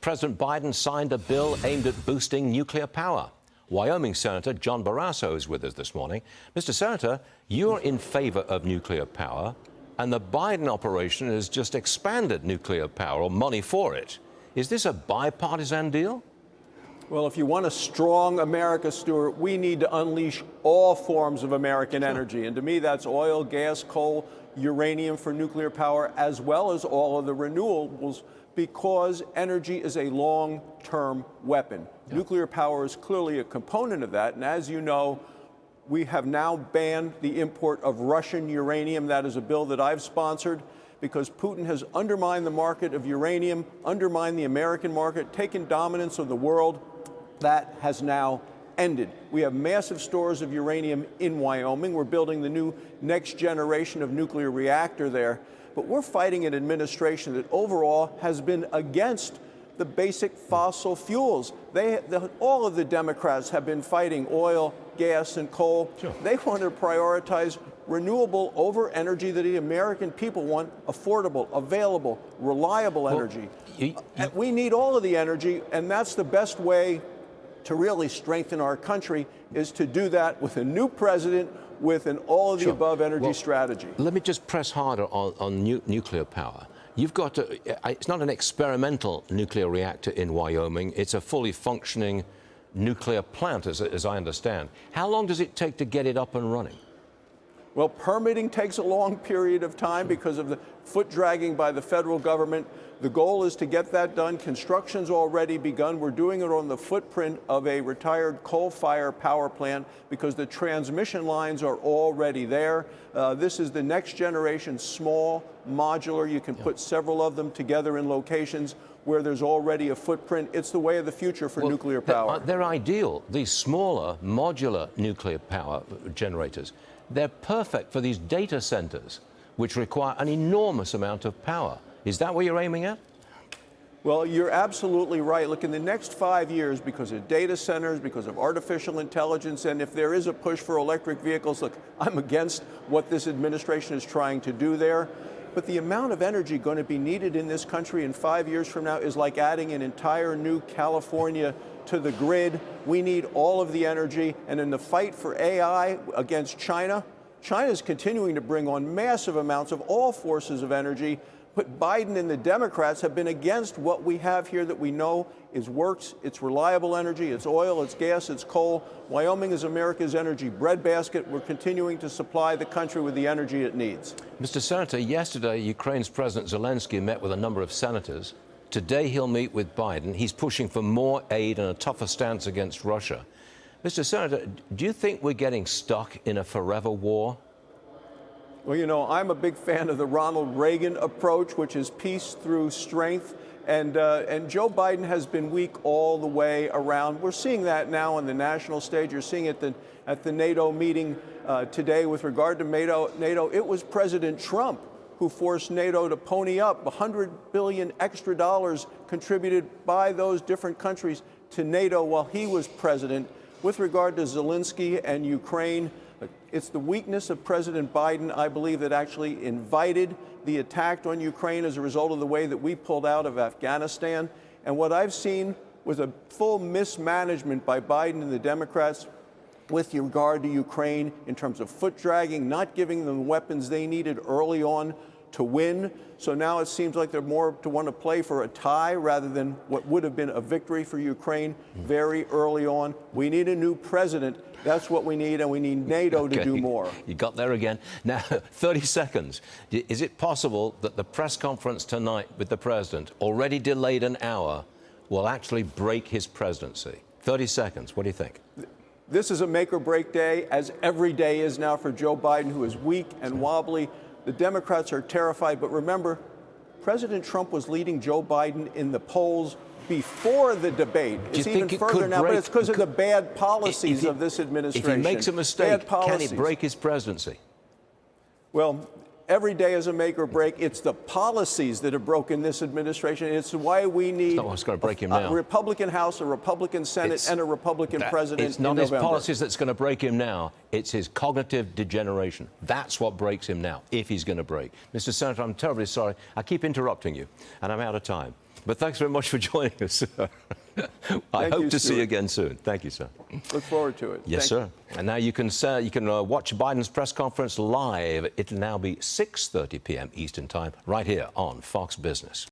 President Biden signed a bill aimed at boosting nuclear power. Wyoming Senator John Barrasso is with us this morning. Mr. Senator, you're in favor of nuclear power, and the Biden operation has just expanded nuclear power, or money for it. Is this a bipartisan deal? Well, if you want a strong America, Stuart, we need to unleash all forms of American energy. And to me, that's oil, gas, coal, uranium for nuclear power, as well as all of the renewables, because energy is a long-term weapon. Yeah. Nuclear power is clearly a component of that. And as you know, we have now banned the import of Russian uranium. That is a bill that I've sponsored, because Putin has undermined the market of uranium, undermined the American market, taken dominance of the world. That has now ended. We have massive stores of uranium in Wyoming. We're building the new next generation of nuclear reactor there. But we're fighting an administration that overall has been against the basic fossil fuels. All of the Democrats have been fighting oil, gas, and coal. Sure. They want to prioritize renewable over energy that the American people want: affordable, available, reliable energy. We need all of the energy, and that's the best way to really strengthen our country, is to do that with a new president with an all-of-the-above energy strategy. Let me just press harder on nuclear power. You've got to, it's not an experimental nuclear reactor in Wyoming. It's a fully functioning nuclear plant, as I understand. How long does it take to get it up and running? Well, permitting takes a long period of time because of the foot dragging by the federal government. The goal is to get that done. Construction's already begun. We're doing it on the footprint of a retired coal-fired power plant because the transmission lines are already there. This is the next generation, small, modular. You can put several of them together in locations where there's already a footprint. It's the way of the future for nuclear power. They're ideal. These smaller, modular nuclear power generators, they're perfect for these data centers, which require an enormous amount of power. Is that what you're aiming at? Well, you're absolutely right. Look, in the next 5 years, because of data centers, because of artificial intelligence, and if there is a push for electric vehicles, look, I'm against what this administration is trying to do there. But the amount of energy going to be needed in this country in 5 years from now is like adding an entire new California to the grid. We need all of the energy. And in the fight for AI against China, China is continuing to bring on massive amounts of all forces of energy. But Biden and the Democrats have been against what we have here that we know works. It's reliable energy, it's oil, it's gas, it's coal. Wyoming is America's energy breadbasket. We're continuing to supply the country with the energy it needs. Mr. Senator, yesterday Ukraine's President Zelensky met with a number of senators. Today he'll meet with Biden. He's pushing for more aid and a tougher stance against Russia. Mr. Senator, do you think we're getting stuck in a forever war? Well, you know, I'm a big fan of the Ronald Reagan approach, which is peace through strength. And Joe Biden has been weak all the way around. We're seeing that now on the national stage. You're seeing it at the NATO meeting today with regard to NATO. It was President Trump who forced NATO to pony up $100 billion extra dollars contributed by those different countries to NATO while he was president. With regard to Zelensky and Ukraine, it's the weakness of President Biden, I believe, that actually invited the attack on Ukraine as a result of the way that we pulled out of Afghanistan. And what I've seen was a full mismanagement by Biden and the Democrats with regard to Ukraine in terms of foot dragging, not giving them the weapons they needed early on to win. So now it seems like they're more to want to play for a tie rather than what would have been a victory for Ukraine very early on. We need a new president. That's what we need, and we need NATO to do more. You got there again. Now, 30 seconds. Is it possible that the press conference tonight with the president, already delayed an hour, will actually break his presidency? 30 seconds. What do you think? This is a make-or-break day, as every day is now for Joe Biden, who is weak and wobbly. The Democrats are terrified, but remember, President Trump was leading Joe Biden in the polls before the debate. It's even further now, but it's because of the bad policies of this administration. If he makes a mistake, can it break his presidency? Well, every day is a make or break. It's the policies that have broken this administration. It's why we need a Republican House, a Republican Senate, and a Republican president. It's not his policies that's going to break him now. It's his cognitive degeneration. That's what breaks him now, if he's going to break. Mr. Senator, I'm terribly sorry. I keep interrupting you, and I'm out of time. But thanks very much for joining us, sir. I hope to see you again soon. Thank you, sir. Look forward to it. Yes, sir. And now you can watch Biden's press conference live. It'll now be 6:30 p.m. Eastern Time, right here on Fox Business.